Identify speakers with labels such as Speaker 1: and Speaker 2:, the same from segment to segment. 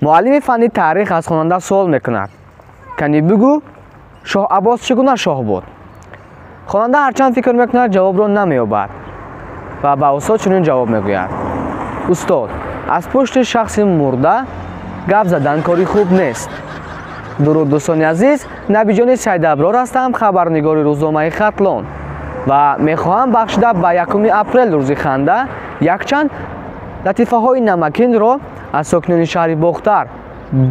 Speaker 1: муаллими фанни таърих аз хонанда суол мекунад: кани бигӯ, шоҳ Аббос чӣ гуна шоҳ буд? хонанда ҳарчанд фикр мекунад, ҷавобро намеёбад ва ба устод чунин ҷавоб мегӯяд: устод, аз пушти шахси мурда гап задан кори хуб нест. дуруд дӯстони азиз, Набиҷони Сайдаброр ҳастам, хабарнигори рӯзномаи Хатлон, ва мехоҳам бахшида ба 1 апрел рӯзи ханда якчанд латифаҳои намакинро аз сокинони шаҳри Бохтар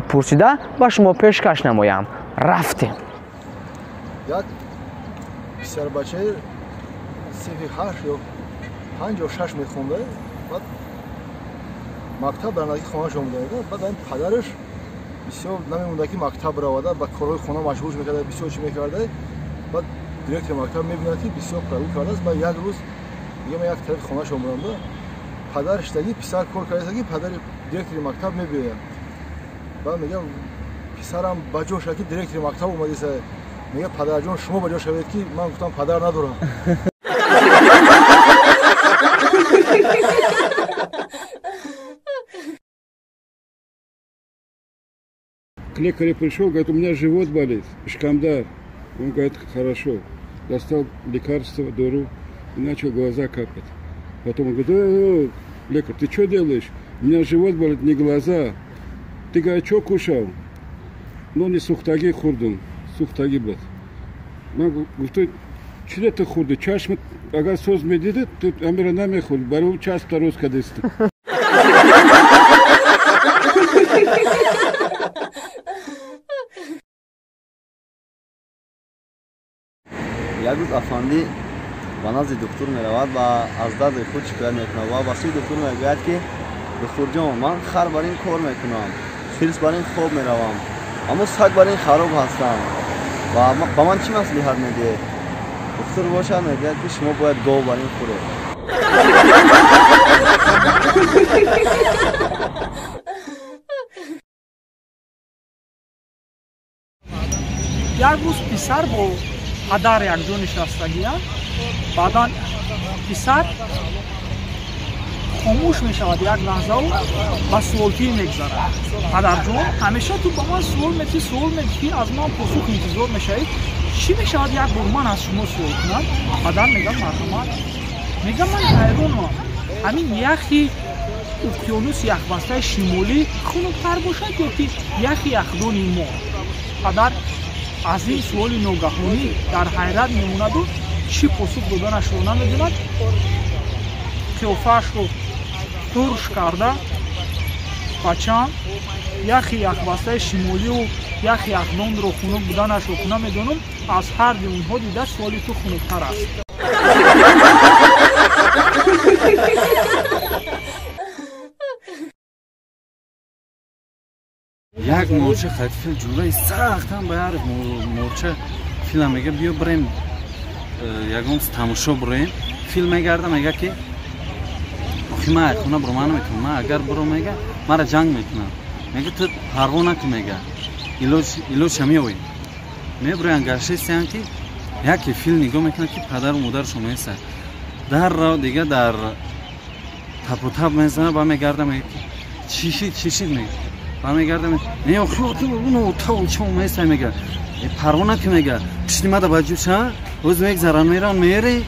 Speaker 1: пурсида ба шумо пешкаш намоям. рафтем.
Speaker 2: як писарбачаи синфи 8 ё 5 ё 6 мехонда, баъд мактаб дар назди хонааш омада, баъд ин падараш бисёр намемонда ки мактаб равада, ба корҳои хона машғул мекарда, бисёр чӣ мекарда. баъд директори мактаб мебинад ки бисёр правил кардааст. баъд як рӯз мегӯям як тарафи хонааш омаданда, падараш таги писар кор кардаст ки падари директори мактаб мебиёяд. баъд мегӯям писарам ба ҷо шуд ки директори мактаб омадиса. мега падарҷон шумо ба ҷо шавед ки ман гуфтам падар надорам.
Speaker 3: К лекарю пришел, говорит, у меня живот болит, Ишкамдар. Он говорит, хорошо. Достал лекарство, дуру, и начал глаза капать. Потом он говорит, лекарь, ты что делаешь? У меня живот болит, не глаза. Ты, говорит, что кушал? Ну, не сухтаги хурдун, сухтаги бат. Man guftu чиле ты хурды, чашмы, ага соз медиди, тут амира намехур, бару час тароз кадесты.
Speaker 4: як рӯз афанди ба назди доктор меравад ва аз дарди худ шикоят мекунад ва ба сӯи доктор мегӯяд ки духтурҷон, ман хар бар ин кор мекунам, хирс бар ин хоб меравам, аммо саг бар ин хароб ҳастам ва ба ман чӣ маслиҳат медиҳед? доктор бошад мегӯяд ки шумо бояд гов бар ин хӯред.
Speaker 5: як рӯз писар бо падар якҷо нишастагианд. баъдан писар хомӯш мешавад як лаҳзаву ба суолтӣ мегзарад: падарҷон, ҳамеша ту ба ман суол метӣ, аз ман посух интизор мешавӣ. чӣ мешавад як бор ман аз шумо суол кунам? падар мегӯяд марҳамат. мегӯям ман ҳайронам, ҳамин яхи уқёнуси яхбастаи шимолӣ хунуктар бошад ё ки яхи яхдони мо? падар аз ин суоли ногаҳонӣ дар ҳайрат мемонаду чӣ посух доданашро намедонад. қиёфаашро турш карда бачам яхи яхбастаи шимолию яхи яхдонро хунук буданашро намедонам. аз ҳарди онҳо дида суоли ту хунуктар аст.
Speaker 6: як морча хатифил ҷулаи сахтам ба як морча филм мега биё бирем ягон тамошо бурем. филм мегарда мега ки охи ман хона бурман наметавонам, ман агар биро мега мара ҷанг мекунам. мега ту парво накун, мега илоҷ ҳамеои мебурем гашестиам ки яке филм нигоҳ мекунад ки падару модарашо месад даррав дига дар тапотап мезана. ба мегарда мега чишид мега ба мегарда меса мега парво накун, мега пишти мада ба ҷуша оз мегзаран меран мери.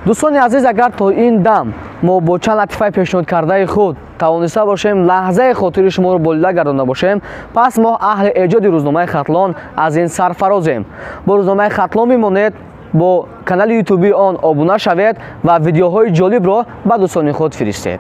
Speaker 1: дӯстони азиз, агар то ин дам мо бо чанд латифаи пешниҳод кардаи худ тавониста бошем лаҳзаи хотири шуморо болида гардонда бошем, пас мо аҳли эҷоди рӯзномаи Хатлон аз ин сарфарозем. бо рӯзномаи Хатлон бимонед, бо канали ютуби он обуна шавед ва видеоҳои ҷолибро ба дӯстони худ фиристед.